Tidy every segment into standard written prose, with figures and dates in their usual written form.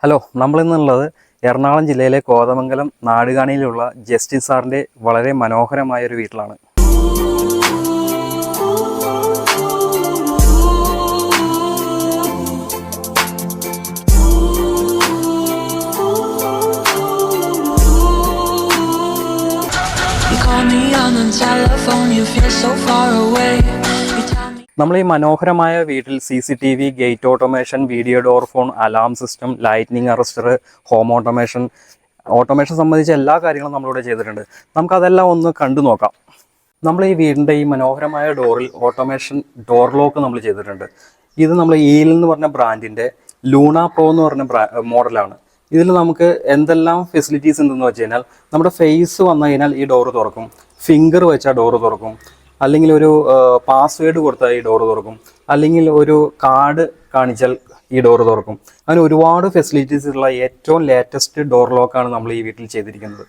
Hello, നമ്മളിന്നുള്ളത് Ernakulam ജില്ലയിലെ Kothamangalam നാടുകാണിയിലുള്ള Justin സാറിൻ്റെ വളരെ മനോഹരമായ ഒരു വീട്ടിലാണ്. നമ്മൾ ഈ മനോഹരമായ വീട്ടിൽ CCTV, gate automation, video door phone, alarm system, lightning arrester, home automation സംബന്ധിച്ച എല്ലാ കാര്യങ്ങളും നമ്മളിവിടെ ചെയ്തിട്ടുണ്ട്. നമുക്കതെല്ലാം ഒന്ന് കണ്ടു നോക്കാം. നമ്മൾ ഈ വീടിൻ്റെ ഈ മനോഹരമായ ഡോറിൽ ഓട്ടോമേഷൻ ഡോർ ലോക്ക് നമ്മൾ ചെയ്തിട്ടുണ്ട്. ഇത് നമ്മൾ ഈൽ എന്ന് പറഞ്ഞ ബ്രാൻഡിൻ്റെ ലൂണ പ്രോ എന്ന് പറഞ്ഞ മോഡലാണ്. ഇതിൽ നമുക്ക് എന്തെല്ലാം ഫെസിലിറ്റീസ് ഉണ്ടെന്ന് വെച്ച് കഴിഞ്ഞാൽ, നമ്മുടെ ഫേസ് വന്നു കഴിഞ്ഞാൽ ഈ ഡോറ് തുറക്കും, ഫിംഗർ വെച്ചാൽ ഡോറ് തുറക്കും, അല്ലെങ്കിൽ ഒരു പാസ്വേഡ് കൊടുത്താൽ ഈ ഡോറ് തുറക്കും, അല്ലെങ്കിൽ ഒരു കാർഡ് കാണിച്ചാൽ ഈ ഡോറ് തുറക്കും. അങ്ങനെ ഒരുപാട് ഫെസിലിറ്റീസ് ഉള്ള ഏറ്റവും ലേറ്റസ്റ്റ് ഡോർ ലോക്കാണ് നമ്മൾ ഈ വീട്ടിൽ ചെയ്തിരിക്കുന്നത്.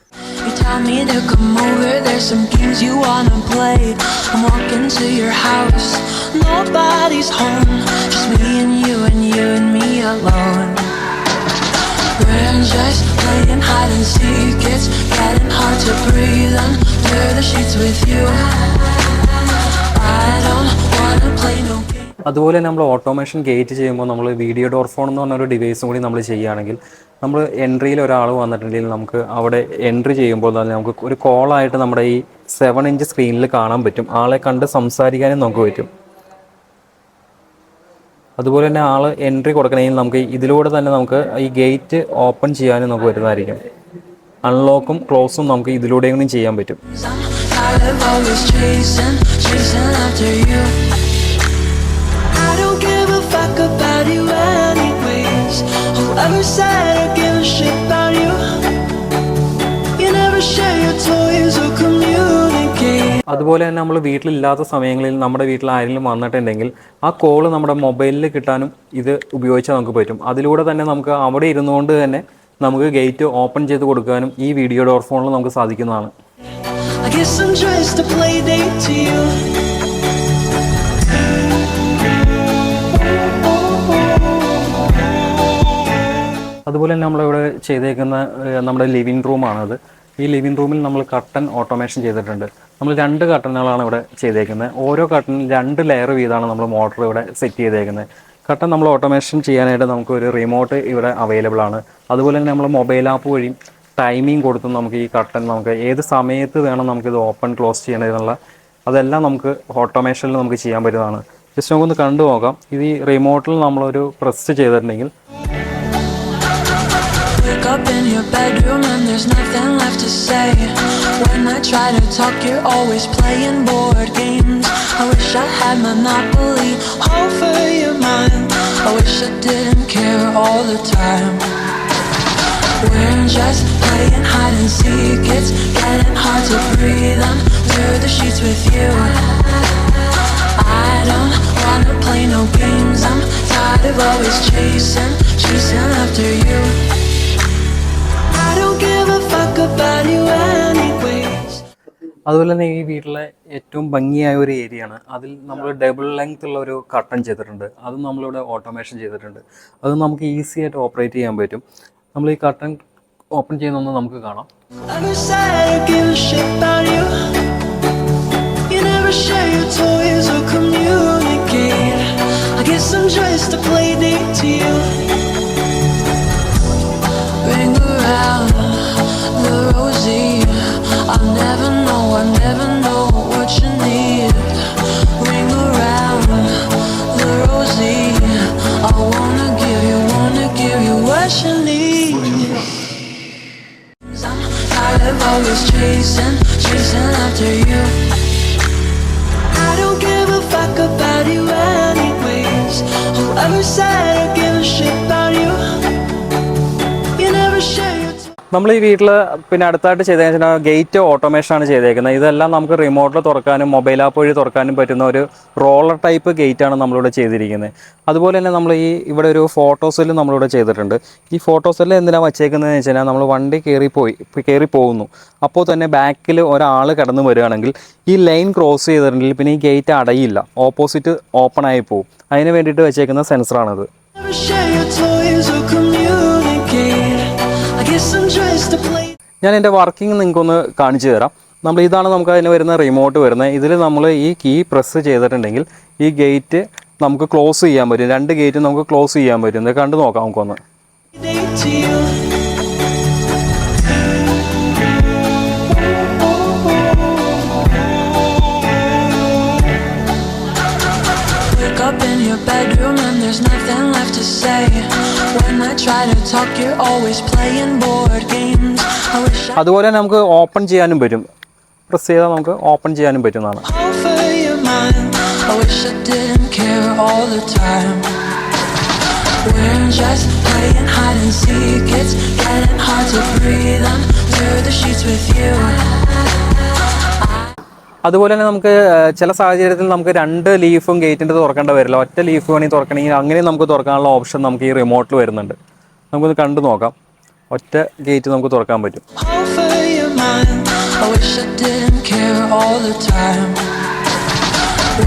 We're just playing hide and seek. It's getting hard to breathe under the sheets with you. I don't wanna play no game. അതുപോലെ നമ്മൾ ഓട്ടോമേഷൻ ഗേറ്റ് ചെയ്യുമ്പോൾ നമ്മൾ വീഡിയോ ഡോർ ഫോൺ എന്ന് പറഞ്ഞൊരു ഡിവൈസും കൂടി നമ്മൾ ചെയ്യുകയാണെങ്കിൽ, നമ്മൾ എൻട്രിയിൽ ഒരാൾ വന്നിട്ടുണ്ടെങ്കിൽ നമുക്ക് അവിടെ എൻട്രി ചെയ്യുമ്പോൾ തന്നെ നമുക്ക് ഒരു കോളായിട്ട് നമ്മുടെ ഈ 7 ഇഞ്ച് സ്ക്രീനിൽ കാണാൻ പറ്റും. ആളെ കണ്ട് സംസാരിക്കാനും നമുക്ക് പറ്റും. അതുപോലെ തന്നെ ആൾ എൻട്രി കൊടുക്കണമെങ്കിൽ നമുക്ക് ഇതിലൂടെ തന്നെ നമുക്ക് ഈ ഗേറ്റ് ഓപ്പൺ ചെയ്യാനും നമുക്ക് വരുന്നതായിരിക്കും. അൺലോക്കും ക്ലോസും നമുക്ക് ഇതിലൂടെയും ചെയ്യാൻ പറ്റും. അതുപോലെ തന്നെ നമ്മൾ വീട്ടിലില്ലാത്ത സമയങ്ങളിൽ നമ്മുടെ വീട്ടിൽ ആരെങ്കിലും വന്നിട്ടുണ്ടെങ്കിൽ ആ കോള് നമ്മുടെ മൊബൈലിൽ കിട്ടാനും ഇത് ഉപയോഗിച്ചാൽ നമുക്ക് പറ്റും. അതിലൂടെ തന്നെ നമുക്ക് അവിടെ ഇരുന്നുകൊണ്ട് തന്നെ നമുക്ക് ഗേറ്റ് ഓപ്പൺ ചെയ്ത് കൊടുക്കാനും ഈ വീഡിയോ ഡോർ ഫോണിൽ നമുക്ക് സാധിക്കുന്നതാണ്. അതുപോലെ തന്നെ നമ്മളിവിടെ ചെയ്തേക്കുന്ന നമ്മുടെ ലിവിങ് റൂമാണത്. ഈ ലിവിങ് റൂമിൽ നമ്മൾ കർട്ടൻ ഓട്ടോമേഷൻ ചെയ്തിട്ടുണ്ട്. നമ്മൾ 2 കർട്ടനുകളാണ് ഇവിടെ ചെയ്തേക്കുന്നത്. ഓരോ കർട്ടനും 2 ലെയർ വീതമാണ് നമ്മൾ മോട്ടർ ഇവിടെ സെറ്റ് ചെയ്തേക്കുന്നത്. കർട്ടൻ നമ്മൾ ഓട്ടോമേഷൻ ചെയ്യാനായിട്ട് നമുക്കൊരു റിമോട്ട് ഇവിടെ അവൈലബിൾ ആണ്. അതുപോലെ തന്നെ നമ്മൾ മൊബൈൽ ആപ്പ് വഴി ടൈമിംഗ് കൊടുത്തും നമുക്ക് ഈ കർട്ടൻ നമുക്ക് ഏത് സമയത്ത് വേണം നമുക്കിത് ഓപ്പൺ ക്ലോസ് ചെയ്യണമെന്നുള്ള അതെല്ലാം നമുക്ക് ഓട്ടോമേഷനിൽ നമുക്ക് ചെയ്യാൻ പറ്റുന്നതാണ്. ജസ്റ്റ് നമുക്കൊന്ന് കണ്ടു നോക്കാം. ഇത് ഈ റിമോട്ടിൽ നമ്മളൊരു പ്രസ് ചെയ്തിട്ടുണ്ടെങ്കിൽ Up in your bedroom and there's nothing left to say. When I try to talk, you're always playing board games. I wish I had Monopoly over your mind. I wish I didn't care all the time. We're just playing hide and seek. It's getting hard to breathe under the sheets with you. I don't wanna play no games. I'm tired of always chasing after you. അതുപോലെ തന്നെ ഈ വീട്ടിലെ ഏറ്റവും ഭംഗിയായ ഒരു ഏരിയയാണ്. അതിൽ നമ്മൾ double length ഉള്ള ഒരു കർട്ടൻ ചെയ്തിട്ടുണ്ട്. അതും നമ്മളിവിടെ ഓട്ടോമേഷൻ ചെയ്തിട്ടുണ്ട്. അത് നമുക്ക് ഈസി ആയിട്ട് ഓപ്പറേറ്റ് ചെയ്യാൻ പറ്റും. നമ്മൾ ഈ കർട്ടൻ ഓപ്പൺ ചെയ്യുന്നൊന്ന് നമുക്ക് കാണാം. I never know what you need. Ring around the rosy. I wanna give you what you need. I'm tired of always chasing after you. I don't give a fuck about you anyways. Whoever said I give a shit about you, you never share. നമ്മൾ ഈ വീട്ടിൽ പിന്നെ അടുത്തായിട്ട് ചെയ്തേക്കുന്ന gate ഓട്ടോമേഷനാണ് ചെയ്തേക്കുന്നത്. ഇതെല്ലാം നമുക്ക് റിമോട്ടിൽ തുറക്കാനും മൊബൈൽ ആപ്പ് വഴി തുറക്കാനും പറ്റുന്ന ഒരു റോളർ ടൈപ്പ് ഗേറ്റാണ് നമ്മളിവിടെ ചെയ്തിരിക്കുന്നത്. അതുപോലെ തന്നെ നമ്മൾ ഇവിടെ ഒരു ഫോട്ടോസെല്ല് നമ്മളിവിടെ ചെയ്തിട്ടുണ്ട്. ഈ ഫോട്ടോസെല്ല് എന്തിനാണ് വച്ചേക്കുന്നതെന്ന് വെച്ച് കഴിഞ്ഞാൽ നമ്മൾ വണ്ടി കയറി പോകുന്നു, അപ്പോൾ തന്നെ ബാക്കിൽ ഒരാൾ കടന്നു വരികയാണെങ്കിൽ ഈ ലൈൻ ക്രോസ് ചെയ്തിട്ടുണ്ടെങ്കിൽ പിന്നെ ഈ ഗേറ്റ് അടയില്ല, ഓപ്പോസിറ്റ് ഓപ്പൺ ആയി പോകും. അതിന് വേണ്ടിയിട്ട് വെച്ചേക്കുന്ന സെൻസറാണിത്. dressed to play. ഞാൻ എൻ്റെ വർക്കിംഗ് നിങ്ങൾക്കൊന്ന് കാണിച്ചു തരാം. ഇതാണ് നമുക്ക് അതിന് വരുന്ന റിമോട്ട് വരുന്നത്. ഇതിൽ നമ്മൾ ഈ കീ പ്രസ് ചെയ്തിട്ടുണ്ടെങ്കിൽ ഈ ഗേറ്റ് നമുക്ക് ക്ലോസ് ചെയ്യാൻ പറ്റും. 2 ഗേറ്റ് നമുക്ക് ക്ലോസ് ചെയ്യാൻ പറ്റും. ഇത് കണ്ടു നോക്കാം നമുക്കൊന്ന്. To you. Wake up in your bedroom and there's nothing left to say. When I try to talk, you're always playing board games. I wish I അതുപോലെ നമുക്ക് ഓപ്പൺ ചെയ്യാനും പറ്റും. പ്രസ് ചെയ്താൽ നമുക്ക് ഓപ്പൺ ചെയ്യാനും പറ്റുന്നതാണ്. over your mind. I wish I didn't care all the time. We're just playing hide and seek. It's getting hard to breathe under the sheets with you. അതുപോലെ തന്നെ നമുക്ക് ചില സാഹചര്യത്തിൽ നമുക്ക് 2 ലീഫും ഗേറ്റിൻ്റെ തുറക്കേണ്ട വരില്ല. ഒറ്റ ലീഫ് വേണമെങ്കിൽ തുറക്കണമെങ്കിൽ അങ്ങനെ നമുക്ക് തുറക്കാനുള്ള ഓപ്ഷൻ നമുക്ക് ഈ റിമോട്ടിൽ വരുന്നുണ്ട്. നമുക്കൊന്ന് കണ്ടു നോക്കാം. ഒറ്റ ഗേറ്റ് നമുക്ക് തുറക്കാൻ പറ്റും. Over your mind. I wish I didn't care all the time.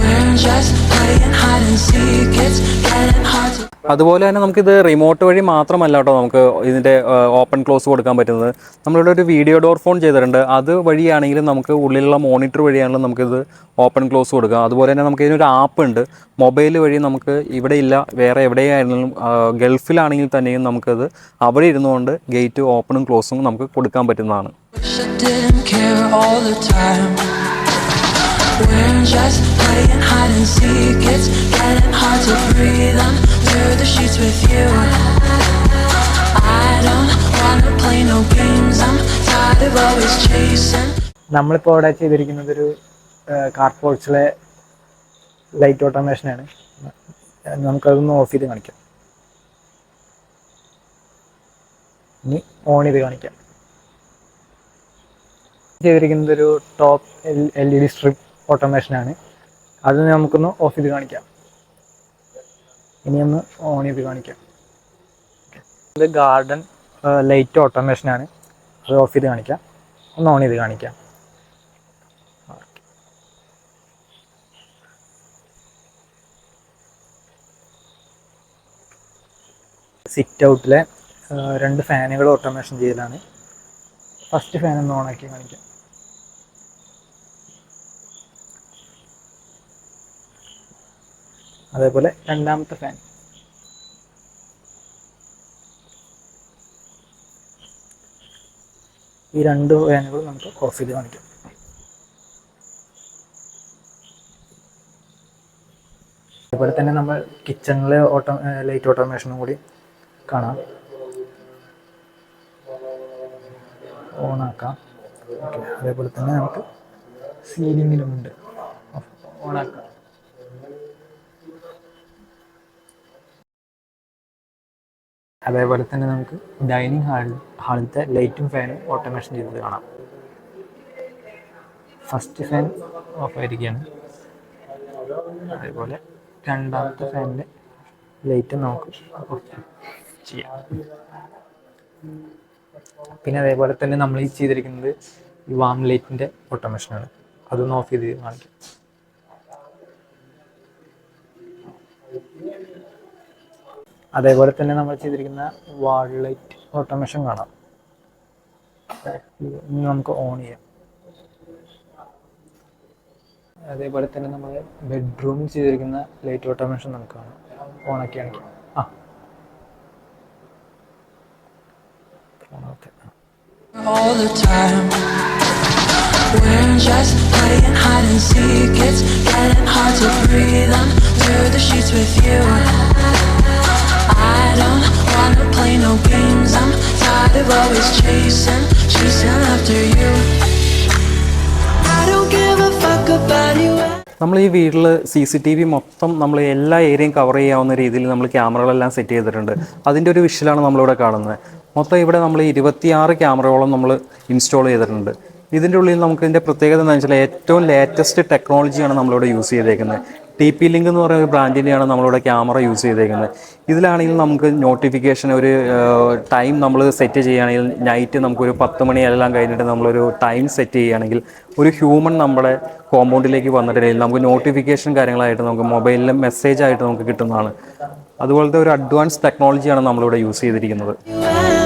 We're just playing hide and seek. It's getting hard to. അതുപോലെ തന്നെ നമുക്കിത് റിമോട്ട് വഴി മാത്രമല്ല കേട്ടോ നമുക്ക് ഇതിൻ്റെ ഓപ്പൺ ക്ലോസ് കൊടുക്കാൻ പറ്റുന്നത്. നമ്മളിവിടെ ഒരു വീഡിയോ ഡോർ ഫോൺ ചെയ്തിട്ടുണ്ട്. അത് വഴിയാണെങ്കിലും നമുക്ക് ഉള്ളിലുള്ള മോണിറ്റർ വഴിയാണെങ്കിലും നമുക്കിത് ഓപ്പൺ ക്ലോസ് കൊടുക്കാം. അതുപോലെ തന്നെ നമുക്ക് ഇതിനൊരു ആപ്പ് ഉണ്ട്. മൊബൈൽ വഴി നമുക്ക് ഇവിടെ ഇല്ല വേറെ എവിടെയായിരുന്നാലും ഗൾഫിലാണെങ്കിൽ തന്നെയും നമുക്കത് അവിടെ ഇരുന്നുകൊണ്ട് ഗേറ്റ് ഓപ്പണും ക്ലോസും നമുക്ക് കൊടുക്കാൻ പറ്റുന്നതാണ്. Wish I didn't care all the time. We're just playing hide and seek. It's getting hard to breathe under the sheets with you. I don't wanna play no games. I'm tired of always chasing. നമ്മളിപ്പോൾ ഇവിടെ ചെയ്തിരിക്കുന്നത് ഒരു car പോർച്ചിലെ light ഓട്ടോമേഷനാണ്. നമുക്കതൊന്ന് of ചെയ്ത് കാണിക്കാം. ഇനി on ചെയ്ത് കാണിക്കാം. ചെയ്തിരിക്കുന്നത് ഒരു ടോപ്പ് LED സ്ട്രിപ്പ് ഓട്ടോമേഷനാണ്. അത് നമുക്കൊന്ന് ഓഫ് ചെയ്ത് കാണിക്കാം. ഇനി ഒന്ന് ഓൺ ചെയ്ത് കാണിക്കാം. ഇത് ഗാർഡൻ ലൈറ്റ് ഓട്ടോമേഷനാണ്. അത് ഓഫ് ചെയ്ത് കാണിക്കാം. ഒന്ന് ഓൺ ചെയ്ത് കാണിക്കാം. സിറ്റ് ഔട്ടിലെ 2 ഫാനുകൾ ഓട്ടോമേഷൻ ചെയ്യലാണ്. ഫസ്റ്റ് ഫാൻ ഒന്ന് ഓണാക്കി കാണിക്കാം. അതേപോലെ രണ്ടാമത്തെ ഫാൻ. ഈ 2 ഫാനുകൾ നമുക്ക് ഓഫ് ചെയ്ത് കാണിക്കാം. അതുപോലെ തന്നെ നമ്മൾ കിച്ചണിലെ ലൈറ്റ് ഓട്ടോമേഷനും കൂടി കാണാം. ഓണാക്കാം. ഓക്കെ. അതേപോലെ തന്നെ നമുക്ക് സീലിങ്ങിലുമുണ്ട്. ഓണാക്കാം. അതേപോലെ തന്നെ നമുക്ക് ഡൈനിങ് ഹാളിലത്തെ ലൈറ്റും ഫാനും ഓട്ടോമേഷൻ ചെയ്തത് കാണാം. ഫസ്റ്റ് ഫാൻ ഓഫ് ആയിരിക്കുകയാണ്. അതേപോലെ രണ്ടാമത്തെ ഫാനിൻ്റെ ലൈറ്റ് നമുക്ക് ഓഫ് ചെയ്യാം. പിന്നെ അതേപോലെ തന്നെ നമ്മൾ ഈ ചെയ്തിരിക്കുന്നത് ഈ വാം ലൈറ്റിൻ്റെ ഓട്ടോമേഷനാണ്. അതൊന്ന് ഓഫ് ചെയ്ത് കാണിക്കാം. അതേപോലെ തന്നെ നമ്മൾ ചെയ്തിരിക്കുന്ന വാൾ ലൈറ്റ് ഓട്ടോമേഷൻ കാണാം. ഇനി നമുക്ക് ഓൺ ചെയ്യാം. അതേപോലെ തന്നെ നമ്മൾ ബെഡ്റൂമിൽ ചെയ്തിരിക്കുന്ന ലൈറ്റ് ഓട്ടോമേഷൻ നമുക്ക് കാണാം. ഓണാക്കി കാണിക്കാം. All the time. We're just playing hide and seek. It's getting hard to breathe under the sheets with you. I don't wanna play no games. I'm tired of always chasing after you. I don't give a fuck about you. നമ്മൾ ഈ വീട്ടിൽ CCTV മൊത്തം നമ്മൾ എല്ലാ ഏരിയയും cover ചെയ്യാവുന്ന രീതിയിൽ നമ്മൾ ക്യാമറകളെല്ലാം സെറ്റ് ചെയ്തിട്ടുണ്ട്. അതിൻ്റെ ഒരു വിഷ്വലാണ് നമ്മളിവിടെ കാണുന്നത്. മൊത്തം ഇവിടെ നമ്മൾ 26 ക്യാമറകളോളം നമ്മൾ ഇൻസ്റ്റാൾ ചെയ്തിട്ടുണ്ട്. ഇതിൻ്റെ ഉള്ളിൽ നമുക്ക് ഇതിൻ്റെ പ്രത്യേകത എന്താണെന്ന് വെച്ചാൽ ഏറ്റവും ലേറ്റസ്റ്റ് ടെക്നോളജിയാണ് നമ്മളിവിടെ യൂസ് ചെയ്തേക്കുന്നത്. TP-Link എന്ന് പറയുന്ന ഒരു ബ്രാൻഡിൻ്റെയാണ് നമ്മളിവിടെ ക്യാമറ യൂസ് ചെയ്തേക്കുന്നത്. ഇതിലാണെങ്കിൽ നമുക്ക് നോട്ടിഫിക്കേഷൻ ഒരു ടൈം നമ്മൾ സെറ്റ് ചെയ്യുകയാണെങ്കിൽ നൈറ്റ് നമുക്കൊരു 10 മണിയെല്ലാം കഴിഞ്ഞിട്ട് നമ്മളൊരു ടൈം സെറ്റ് ചെയ്യുകയാണെങ്കിൽ ഒരു ഹ്യൂമൻ നമ്മുടെ കോമ്പൗണ്ടിലേക്ക് വന്നിട്ടുണ്ടെങ്കിൽ നമുക്ക് നോട്ടിഫിക്കേഷൻ കാര്യങ്ങളായിട്ട് നമുക്ക് മൊബൈലിൽ മെസ്സേജ് ആയിട്ട് നമുക്ക് കിട്ടുന്നതാണ്. അതുപോലത്തെ ഒരു അഡ്വാൻസ് ടെക്നോളജിയാണ് നമ്മളിവിടെ യൂസ് ചെയ്തിരിക്കുന്നത്.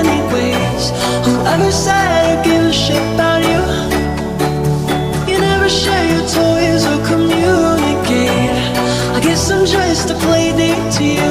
Anyway. days. Whoever said I give a shit about you, you never share your toys or communicate. I guess I'm just a play date to you.